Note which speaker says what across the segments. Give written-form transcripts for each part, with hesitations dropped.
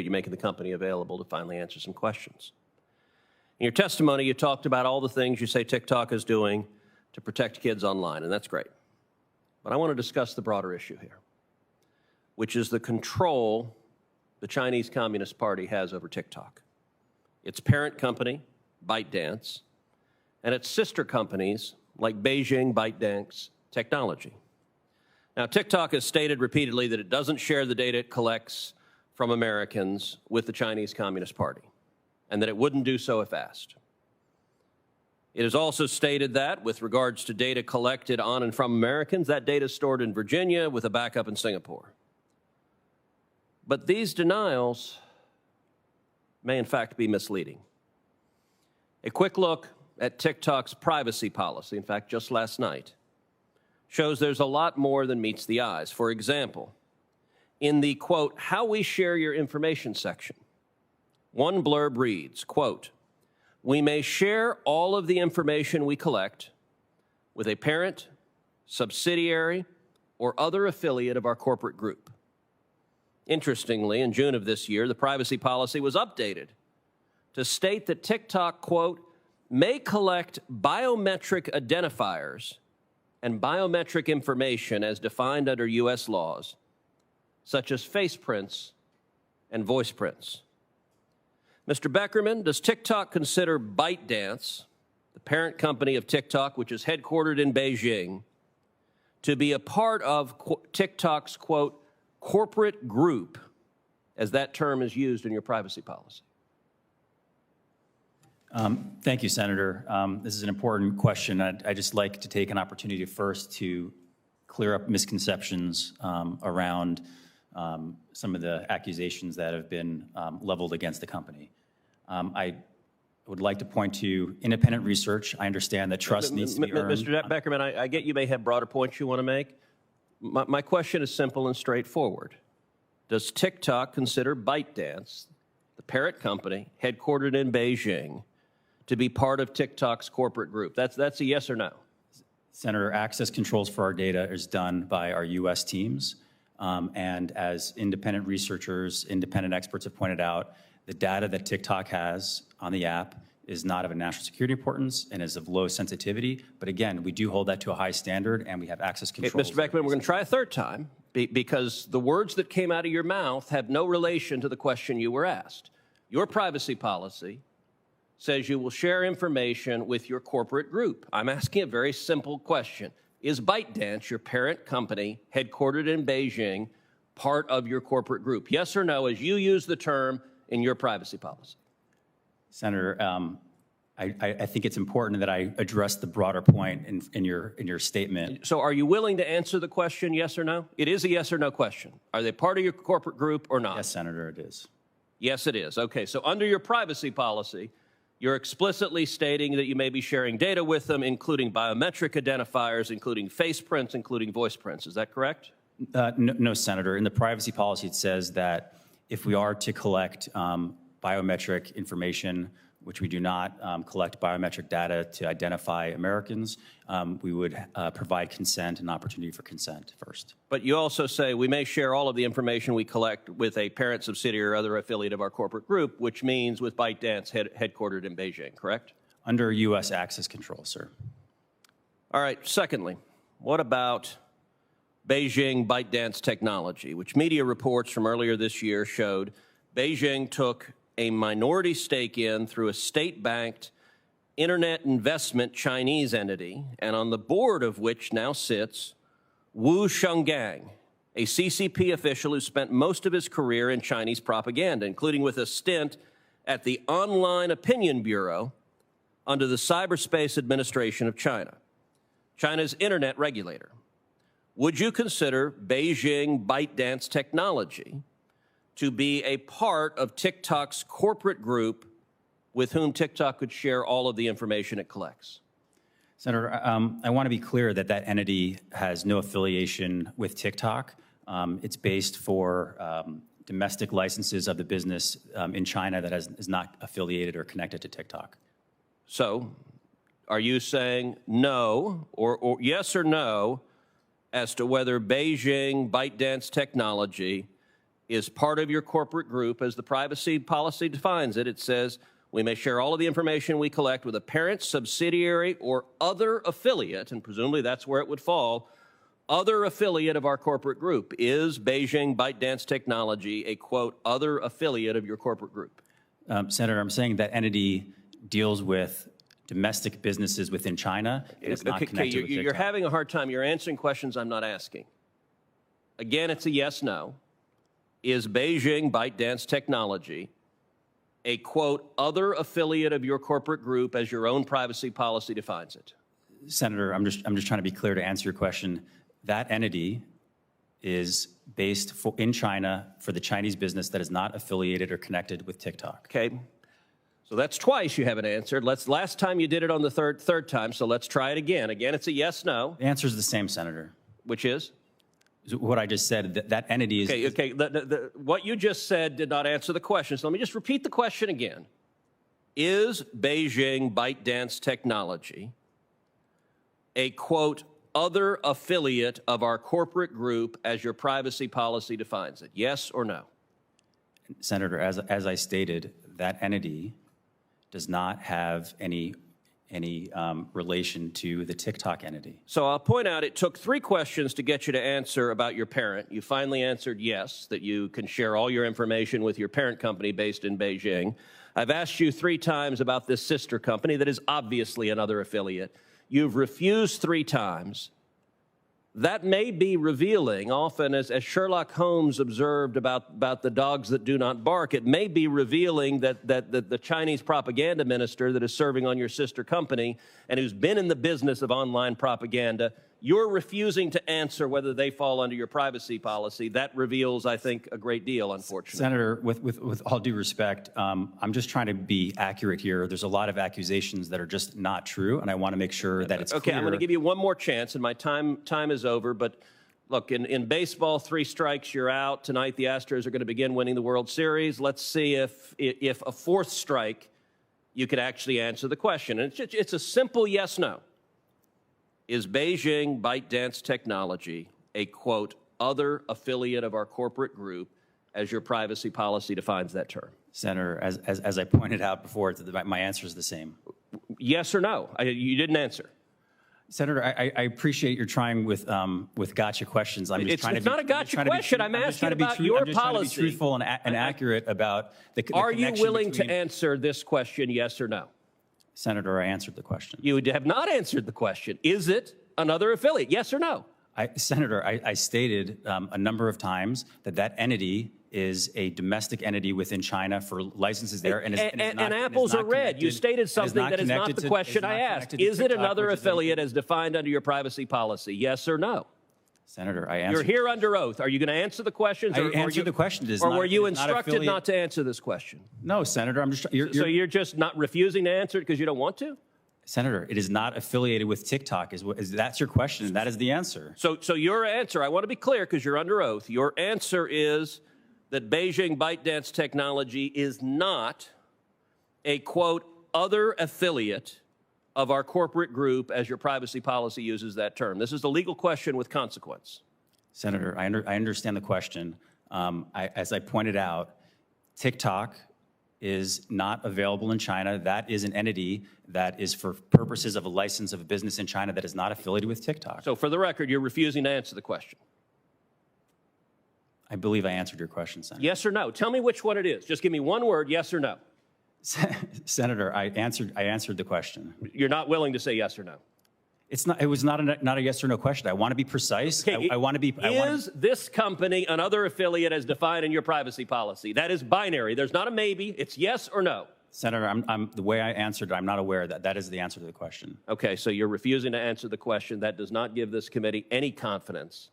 Speaker 1: You making the company available to finally answer some questions. In your testimony, you talked about all the things you say TikTok is doing to protect kids online, and that's great. But I want to discuss the broader issue here, which is the control the Chinese Communist Party has over TikTok, its parent company, ByteDance, and its sister companies like Beijing ByteDance Technology. Now, TikTok has stated repeatedly that it doesn't share the data it collects from Americans with the Chinese Communist Party, and that it wouldn't do so if asked. It has also stated that, with regards to data collected on and from Americans, that data is stored in Virginia with a backup in Singapore. But these denials may in fact be misleading. A quick look at TikTok's privacy policy, in fact, just last night, shows there's a lot more than meets the eyes. For example, in the, quote, how we share your information section, one blurb reads, quote, we may share all of the information we collect with a parent, subsidiary, or other affiliate of our corporate group. Interestingly, in June of this year, the privacy policy was updated to state that TikTok, quote, may collect biometric identifiers and biometric information as defined under U.S. laws, such as face prints and voice prints. Mr. Beckerman, does TikTok consider ByteDance, the parent company of TikTok, which is headquartered in Beijing, to be a part of TikTok's, quote, corporate group, as that term is used in your privacy policy?
Speaker 2: Thank you, Senator. This is an important question. I'd just like to take an opportunity first to clear up misconceptions around some of the accusations that have been leveled against the company. I would like to point to independent research. I understand that trust needs to be earned.
Speaker 1: Mr. Beckerman, I get you may have broader points you want to make. My question is simple and straightforward. Does TikTok consider ByteDance, the parent company headquartered in Beijing, to be part of TikTok's corporate group? That's a yes or no.
Speaker 2: Senator, access controls for our data is done by our U.S. teams. And as independent researchers, independent experts have pointed out, the data that TikTok has on the app is not of a national security importance and is of low sensitivity. But again, we do hold that to a high standard, and we have access controls.
Speaker 1: Mr. Beckerman, we're going to try a third time because the words that came out of your mouth have no relation to the question you were asked. Your privacy policy says you will share information with your corporate group. I'm asking a very simple question. Is ByteDance, your parent company, headquartered in Beijing, part of your corporate group? Yes or no, as you use the term in your privacy policy?
Speaker 2: Senator, I think it's important that I address the broader point in your statement.
Speaker 1: So are you willing to answer the question, yes or no? It is a yes or no question. Are they part of your corporate group or not?
Speaker 2: Yes, Senator, it is.
Speaker 1: Yes, it is. Okay, so under your privacy policy, you're explicitly stating that you may be sharing data with them, including biometric identifiers, including face prints, including voice prints. Is that correct?
Speaker 2: No, Senator. In the privacy policy, it says that if we are to collect biometric information, which we do not collect biometric data to identify Americans, we would provide consent and opportunity for consent first.
Speaker 1: But you also say we may share all of the information we collect with a parent, subsidiary, or other affiliate of our corporate group, which means with ByteDance headquartered in Beijing, correct?
Speaker 2: Under U.S. access control, sir.
Speaker 1: All right. Secondly, what about Beijing ByteDance Technology, which media reports from earlier this year showed Beijing took a minority stake in through a state-backed internet investment Chinese entity, and on the board of which now sits Wu Shenggang, a CCP official who spent most of his career in Chinese propaganda, including with a stint at the Online Opinion Bureau under the Cyberspace Administration of China, China's internet regulator. Would you consider Beijing ByteDance Technology to be a part of TikTok's corporate group with whom TikTok could share all of the information it collects?
Speaker 2: Senator, I want to be clear that that entity has no affiliation with TikTok. It's based for domestic licenses of the business in China that is not affiliated or connected to TikTok.
Speaker 1: So are you saying no or yes or no as to whether Beijing ByteDance Technology is part of your corporate group, as the privacy policy defines it. It says we may share all of the information we collect with a parent, subsidiary, or other affiliate, and presumably that's where it would fall, other affiliate of our corporate group. Is Beijing ByteDance Technology a, quote, other affiliate of your corporate group?
Speaker 2: Senator, I'm saying that entity deals with domestic businesses within China. It's not connected with TikTok.
Speaker 1: You're having a hard time. You're answering questions I'm not asking. Again, it's a yes, no. Is Beijing ByteDance Technology a, quote, other affiliate of your corporate group as your own privacy policy defines it?
Speaker 2: Senator, I'm just trying to be clear to answer your question. That entity is based in China for the Chinese business that is not affiliated or connected with TikTok.
Speaker 1: Okay. So that's twice you haven't answered. Last time you did it on the third time, so let's try it again. Again, it's a yes, no.
Speaker 2: The answer is the same, Senator.
Speaker 1: Which is?
Speaker 2: What I just said, that entity is...
Speaker 1: Okay. What you just said did not answer the question, so let me just repeat the question again. Is Beijing ByteDance Technology a, quote, other affiliate of our corporate group as your privacy policy defines it? Yes or no?
Speaker 2: Senator, as I stated, that entity does not have any relation to the TikTok entity.
Speaker 1: So I'll point out it took 3 questions to get you to answer about your parent. You finally answered yes, that you can share all your information with your parent company based in Beijing. I've asked you 3 times about this sister company that is obviously another affiliate. You've refused 3 times. That may be revealing, often as Sherlock Holmes observed about the dogs that do not bark, it may be revealing that the Chinese propaganda minister that is serving on your sister company and who's been in the business of online propaganda, you're refusing to answer whether they fall under your privacy policy. That reveals, I think, a great deal, unfortunately.
Speaker 2: Senator, with all due respect, I'm just trying to be accurate here. There's a lot of accusations that are just not true, and I want to make sure that it's clear.
Speaker 1: Okay, I'm going to give you one more chance, and my time is over. But look, in baseball, 3 strikes, you're out. Tonight, the Astros are going to begin winning the World Series. Let's see if a 4th strike, you could actually answer the question. And it's a simple yes, no. Is Beijing ByteDance Technology a, quote, other affiliate of our corporate group as your privacy policy defines that term?
Speaker 2: Senator, as I pointed out before, my answer is the same.
Speaker 1: Yes or no? You didn't answer.
Speaker 2: Senator, I appreciate your trying with gotcha questions.
Speaker 1: It's not a gotcha question. I'm asking about your policy.
Speaker 2: I'm just trying to be truthful and accurate about the
Speaker 1: Are you willing to answer this question, yes or no?
Speaker 2: Senator, I answered the question.
Speaker 1: You have not answered the question. Is it another affiliate, yes or no?
Speaker 2: Senator, I stated a number of times that entity is a domestic entity within China for licenses there. And
Speaker 1: apples are red. You stated something that is not the question I asked. Is it another affiliate as defined under your privacy policy, yes or no?
Speaker 2: Senator, I answered.
Speaker 1: You're here under oath. Are you going to answer the questions?
Speaker 2: I answered the question.
Speaker 1: Or were you instructed not to answer this question?
Speaker 2: No, Senator. So
Speaker 1: you're just not refusing to answer it because you don't want to?
Speaker 2: Senator, it is not affiliated with TikTok. That's your question, and that is the answer.
Speaker 1: So your answer, I want to be clear because you're under oath. Your answer is that Beijing ByteDance Technology is not a, quote, other affiliate of our corporate group as your privacy policy uses that term. This is the legal question with consequence.
Speaker 2: Senator, I understand the question. As I pointed out, TikTok is not available in China. That is an entity that is for purposes of a license of a business in China that is not affiliated with TikTok.
Speaker 1: So for the record, you're refusing to answer the question.
Speaker 2: I believe I answered your question, Senator.
Speaker 1: Yes or no? Tell me which one it is. Just give me one word, yes or no.
Speaker 2: Senator, I answered the question.
Speaker 1: You're not willing to say yes or no?
Speaker 2: It was not a yes or no question. I want to be precise.
Speaker 1: Okay. Is this company another affiliate as defined in your privacy policy? That is binary. There's not a maybe. It's yes or no.
Speaker 2: Senator, the way I answered, I'm not aware that is the answer to the question.
Speaker 1: Okay, so you're refusing to answer the question. That does not give this committee any confidence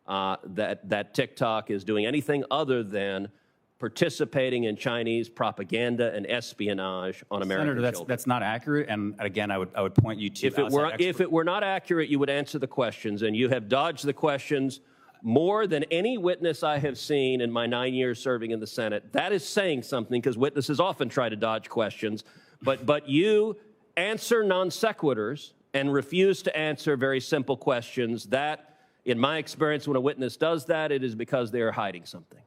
Speaker 1: that TikTok is doing anything other than participating in Chinese propaganda and espionage on American children.
Speaker 2: Senator, that's not accurate. And again, I would point you to
Speaker 1: if it were not accurate, you would answer the questions, and you have dodged the questions more than any witness I have seen in my 9 years serving in the Senate. That is saying something, because witnesses often try to dodge questions, but you answer non sequiturs and refuse to answer very simple questions. That, in my experience, when a witness does that, it is because they are hiding something.